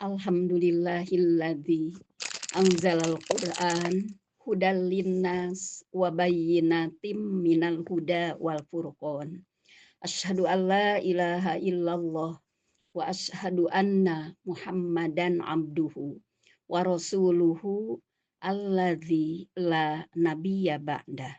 Alhamdulillahilladzi anzalal Qur'an hudal linnas wa bayyinatim minal huda wal furqan. Asyhadu an la ilaha illallah wa asyhadu anna Muhammadan abduhu wa rasuluhu alladzi la nabiyya ba'dah.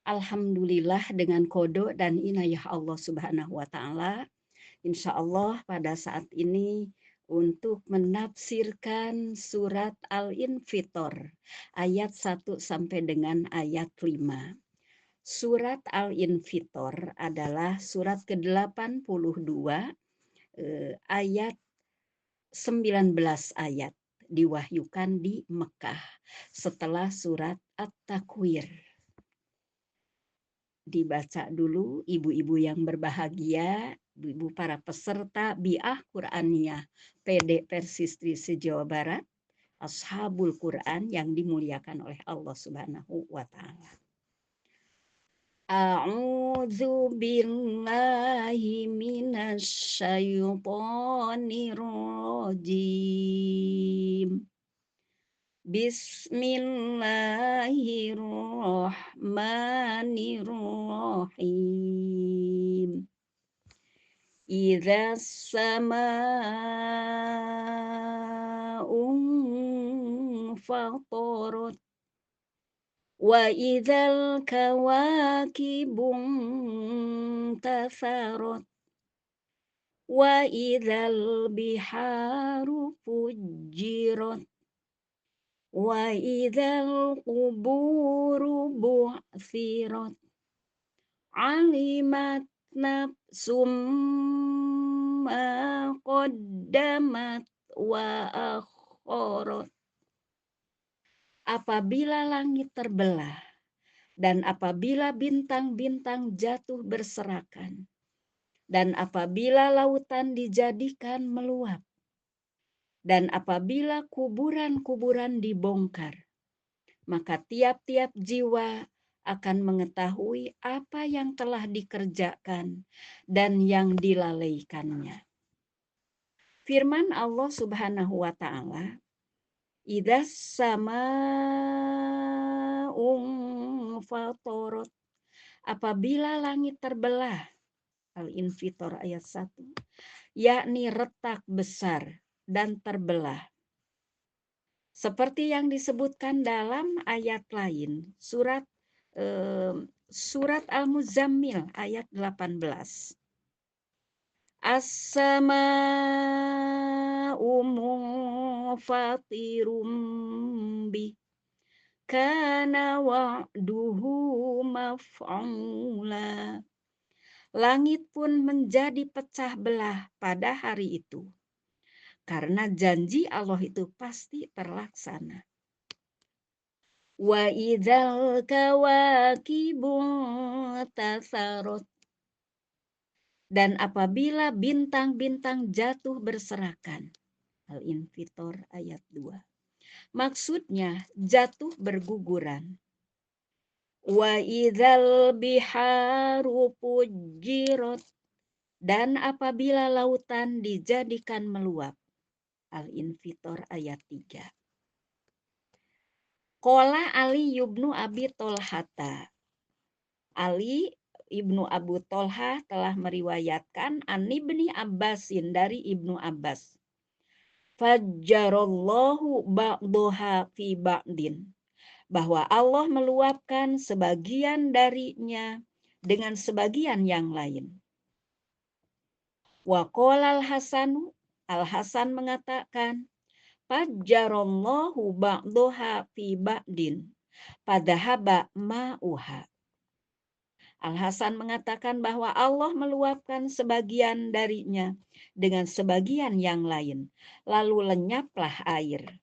Alhamdulillah dengan qada dan inayah Allah Subhanahu wa taala, insya Allah pada saat ini untuk menafsirkan surat Al-Infitor ayat 1 sampai dengan ayat 5. Surat Al-Infitor adalah surat ke-82 ayat 19 ayat, diwahyukan di Mekah setelah surat At-Takwir. Dibaca dulu ibu-ibu yang berbahagia, ibu para peserta Biah Qur'aniyah PD Persistri se-Jawa Barat, Ashabul Quran yang dimuliakan oleh Allah Subhanahu wa taala. A'udzu billahi minasy syaithanir rajim. Bismillahirrahmanirrahim. Idza samaa'un fatarat wa idzal kawakibun tasarat wa idzal biharu fujirat wa idzal quburu bu'tsirat alimat nafsum ma qaddamat wa akharat. Apabila langit terbelah dan apabila bintang-bintang jatuh berserakan dan apabila lautan dijadikan meluap dan apabila kuburan-kuburan dibongkar, maka tiap-tiap jiwa akan mengetahui apa yang telah dikerjakan dan yang dilalaikannya. Firman Allah Subhanahu wa taala, idza samaa'un fatarat, apabila langit terbelah, Al-Infitor ayat 1, yakni retak besar dan terbelah. Seperti yang disebutkan dalam ayat lain, surat Al-Muzammil ayat 18. As-sama'u munfatirum bih kana wa'duhu maf'ula. Langit pun menjadi pecah belah pada hari itu, karena janji Allah itu pasti terlaksana. Wa idzal kawakibu tasarat, dan apabila bintang-bintang jatuh berserakan. Al-Infitor ayat 2. Maksudnya jatuh berguguran. Wa idzal biharu fujirat, dan apabila lautan dijadikan meluap. Al-Infitor ayat 3. Qala Ali ibnu Abi Tolhata. Ali ibnu Abu Tolha telah meriwayatkan an Ibni Abbasin, dari Ibnu Abbas. Fajjarallahu ba'daha fi ba'din, bahwa Allah meluapkan sebagian darinya dengan sebagian yang lain. Wa qala al-Hasanu, Al-Hasan mengatakan, fajjarallahu ba'daha fi ba'din padahaba ma'uha. Al-Hasan mengatakan bahwa Allah meluapkan sebagian darinya dengan sebagian yang lain, lalu lenyaplah air.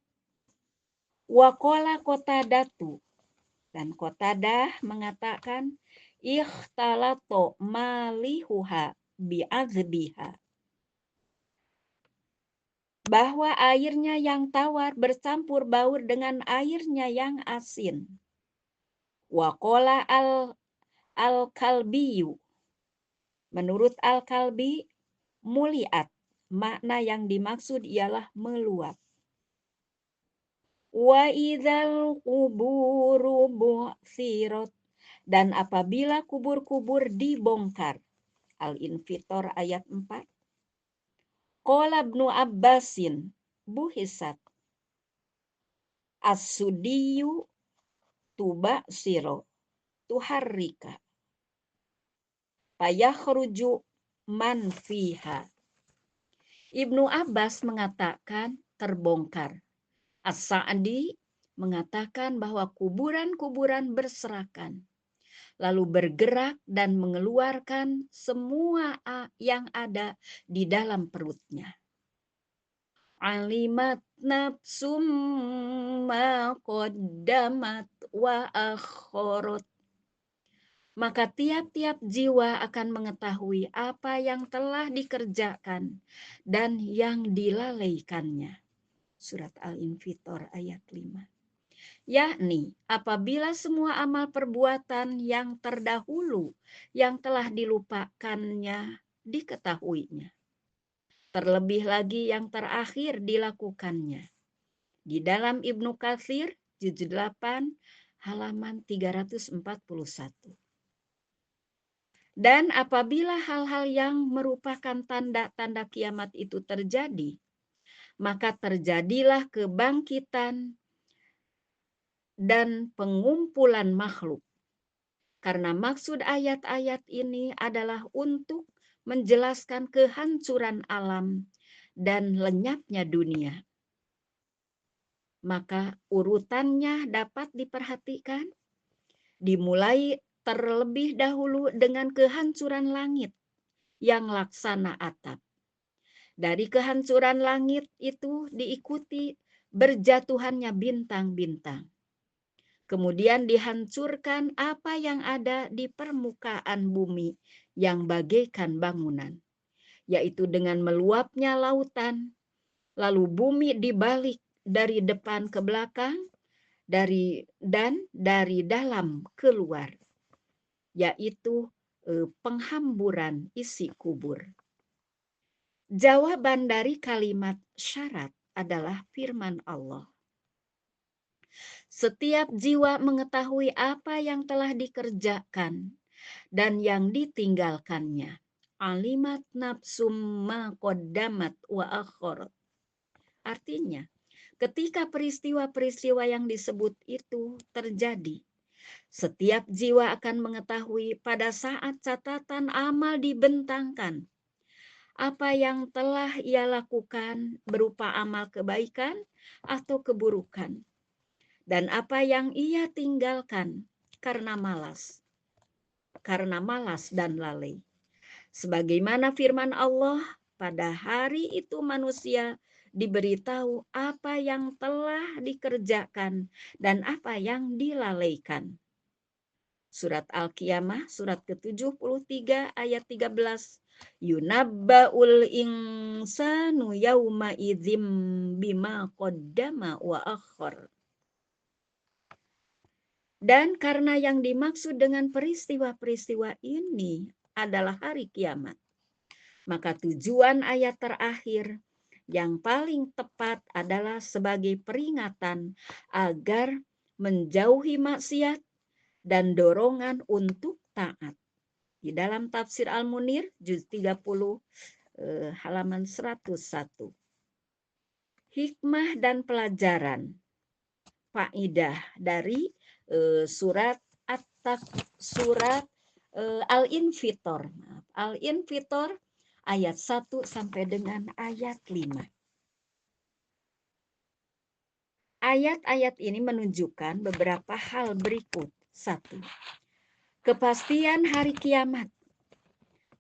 Wa qala Qatadatu, dan Qatadah mengatakan, ikhtalato malihuha bi'azbiha, bahwa airnya yang tawar bercampur baur dengan airnya yang asin. Wa qala al-Kalbiyu, menurut Al-Kalbi, muliat, makna yang dimaksud ialah meluap. Wa idzal quburu bu'tsirat, dan apabila kubur-kubur dibongkar. Al-Infitor ayat 4. Qala Ibnu Abbasin buhisat as-sudiyu tuba siro tuharrika fayakhruju man fiha. Ibnu Abbas mengatakan terbongkar. As-Sa'di mengatakan bahwa kuburan-kuburan berserakan, lalu bergerak dan mengeluarkan semua yang ada di dalam perutnya. Alimat nafsum ma qaddamat wa akharat. Maka tiap-tiap jiwa akan mengetahui apa yang telah dikerjakan dan yang dilalaikannya. Surat Al-Infitor ayat 5. Yakni apabila semua amal perbuatan yang terdahulu yang telah dilupakannya diketahuinya. Terlebih lagi yang terakhir dilakukannya. Di dalam Ibnu Katsir juz 8 halaman 341. Dan apabila hal-hal yang merupakan tanda-tanda kiamat itu terjadi, maka terjadilah kebangkitan dan pengumpulan makhluk. Karena maksud ayat-ayat ini adalah untuk menjelaskan kehancuran alam dan lenyapnya dunia. Maka urutannya dapat diperhatikan, dimulai terlebih dahulu dengan kehancuran langit yang laksana atap. Dari kehancuran langit itu diikuti berjatuhannya bintang-bintang. Kemudian dihancurkan apa yang ada di permukaan bumi yang bagaikan bangunan, yaitu dengan meluapnya lautan, lalu bumi dibalik dari depan ke belakang, dari dalam keluar, yaitu penghamburan isi kubur. Jawaban dari kalimat syarat adalah firman Allah. Setiap jiwa mengetahui apa yang telah dikerjakan dan yang ditinggalkannya. Alimat nafsum ma qaddamat wa akharat. Artinya, ketika peristiwa-peristiwa yang disebut itu terjadi, setiap jiwa akan mengetahui pada saat catatan amal dibentangkan apa yang telah ia lakukan berupa amal kebaikan atau keburukan, dan apa yang ia tinggalkan karena malas dan lalai. Sebagaimana firman Allah, pada hari itu manusia diberitahu apa yang telah dikerjakan dan apa yang dilalaikan. Surat Al-Qiyamah, surat ke-73 ayat 13. Yunabba'ul insanu yawma idzim bima qaddama wa akhar. Dan karena yang dimaksud dengan peristiwa-peristiwa ini adalah hari kiamat, maka tujuan ayat terakhir yang paling tepat adalah sebagai peringatan agar menjauhi maksiat dan dorongan untuk taat. Di dalam tafsir Al-Munir juz 30 halaman 101. Hikmah dan pelajaran faidah dari surat Al-Infitor. Al-Infitor ayat 1 sampai dengan ayat 5. Ayat-ayat ini menunjukkan beberapa hal berikut. 1. Kepastian hari kiamat.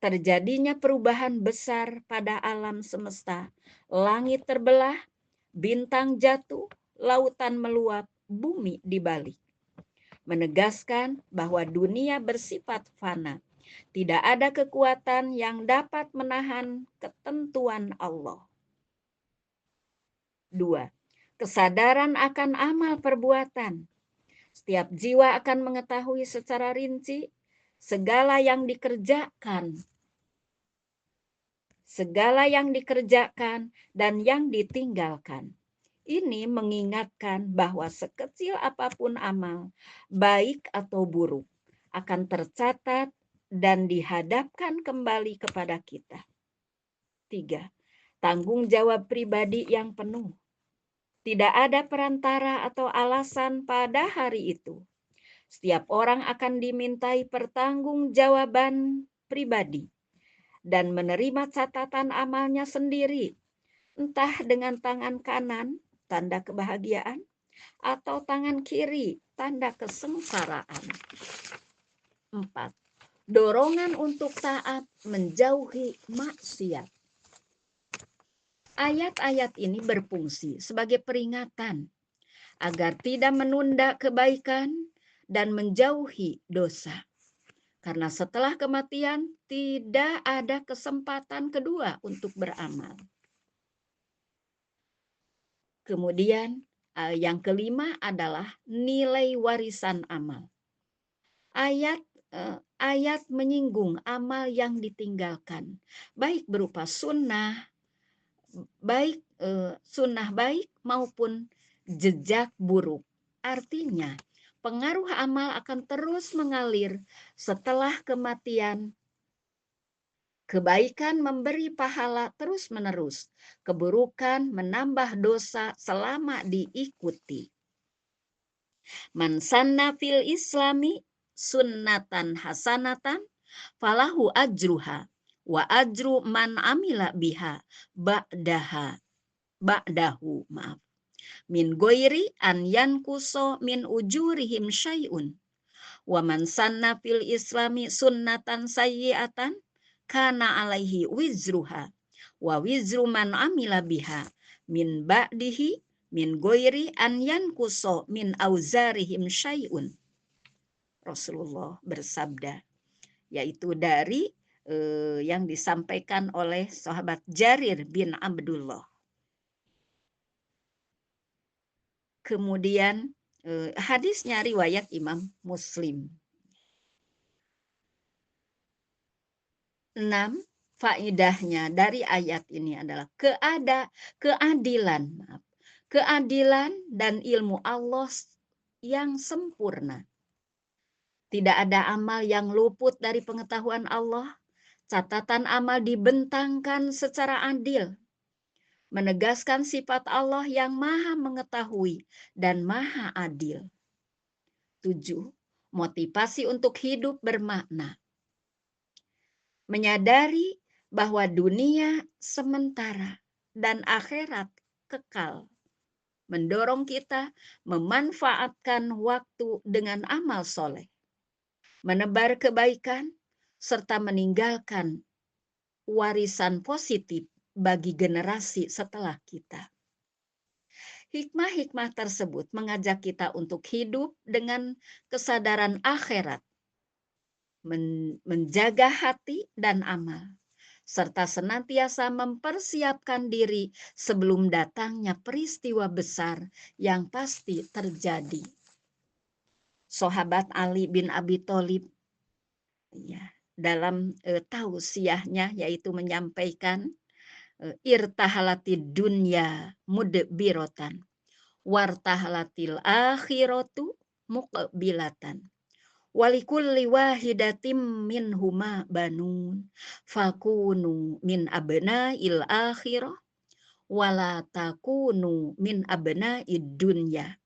Terjadinya perubahan besar pada alam semesta. Langit terbelah, bintang jatuh, lautan meluap, bumi dibalik. Menegaskan bahwa dunia bersifat fana. Tidak ada kekuatan yang dapat menahan ketentuan Allah. 2. Kesadaran akan amal perbuatan. Setiap jiwa akan mengetahui secara rinci segala yang dikerjakan segala yang dikerjakan dan yang ditinggalkan. Ini mengingatkan bahwa sekecil apapun amal, baik atau buruk, akan tercatat dan dihadapkan kembali kepada kita. 3. Tanggung jawab pribadi yang penuh. Tidak ada perantara atau alasan pada hari itu. Setiap orang akan dimintai pertanggungjawaban pribadi dan menerima catatan amalnya sendiri, entah dengan tangan kanan, tanda kebahagiaan, atau tangan kiri, tanda kesengsaraan. 4. Dorongan untuk taat menjauhi maksiat. Ayat-ayat ini berfungsi sebagai peringatan agar tidak menunda kebaikan dan menjauhi dosa. Karena setelah kematian tidak ada kesempatan kedua untuk beramal. Kemudian yang kelima adalah nilai warisan amal. Ayat menyinggung amal yang ditinggalkan, baik berupa sunnah baik maupun jejak buruk. Artinya, pengaruh amal akan terus mengalir setelah kematian. Kebaikan memberi pahala terus-menerus, keburukan menambah dosa selama diikuti. Man sanna fil islami sunnatan hasanatan falahu ajruha wa ajru man amila biha ba'dahu min goiri an yankuso min ujurihim syai'un wa man sanna fil islami sunnatan sayyi'atan kana alaihi wizruha wa wizru man amila biha min ba'dihi min goiri an yankuso min auzarihim syai'un. Rasulullah bersabda, yaitu dari yang disampaikan oleh sahabat Jarir bin Abdullah. Kemudian hadisnya riwayat Imam Muslim. 6. Faedahnya dari ayat ini adalah keadilan dan ilmu Allah yang sempurna. Tidak ada amal yang luput dari pengetahuan Allah. Catatan amal dibentangkan secara adil, menegaskan sifat Allah yang maha mengetahui dan maha adil. 7. Motivasi untuk hidup bermakna. Menyadari bahwa dunia sementara dan akhirat kekal, mendorong kita memanfaatkan waktu dengan amal soleh, menebar kebaikan, serta meninggalkan warisan positif bagi generasi setelah kita. Hikmah-hikmah tersebut mengajak kita untuk hidup dengan kesadaran akhirat, menjaga hati dan amal, serta senantiasa mempersiapkan diri sebelum datangnya peristiwa besar yang pasti terjadi. Sahabat Ali bin Abi Thalib dalam tausiahnya yaitu menyampaikan irtahalatid dunya mudbirotan wartahalatil akhiratu muqbilatan walikulli wahidatim minhuma banun fakunu min abna'il akhirah wala takunu min abna'id dunya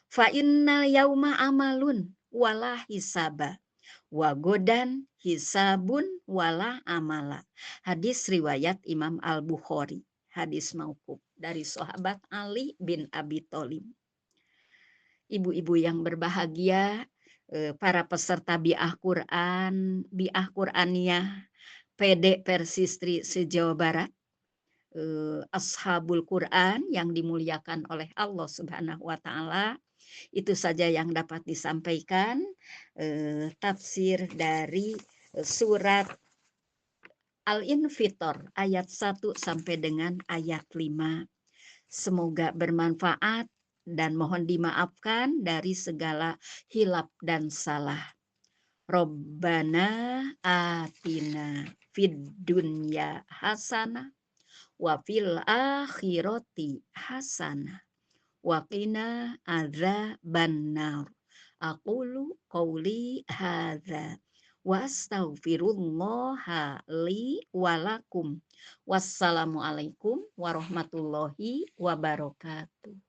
fa innal yauma amalun wala hisaba wa godan hisabun wala amala. Hadis riwayat Imam Al-Bukhari. Hadis mauquf dari sahabat Ali bin Abi Thalib. Ibu-ibu yang berbahagia, para peserta bi'ah Qur'aniyah PD Persistri se-Jawa Barat, Ashabul Quran yang dimuliakan oleh Allah Subhanahu wa Ta'ala. Itu saja yang dapat disampaikan tafsir dari surat Al-Infitor ayat 1 sampai dengan ayat 5. Semoga bermanfaat dan mohon dimaafkan dari segala hilaf dan salah. Rabbana atina fid dunya hasanah wa fil akhirati hasanah wa qina adzabannar. Aqulu qauli hadza wa astaghfirullaha li wa lakum. Wassalamualaikum warahmatullahi wabarakatuh.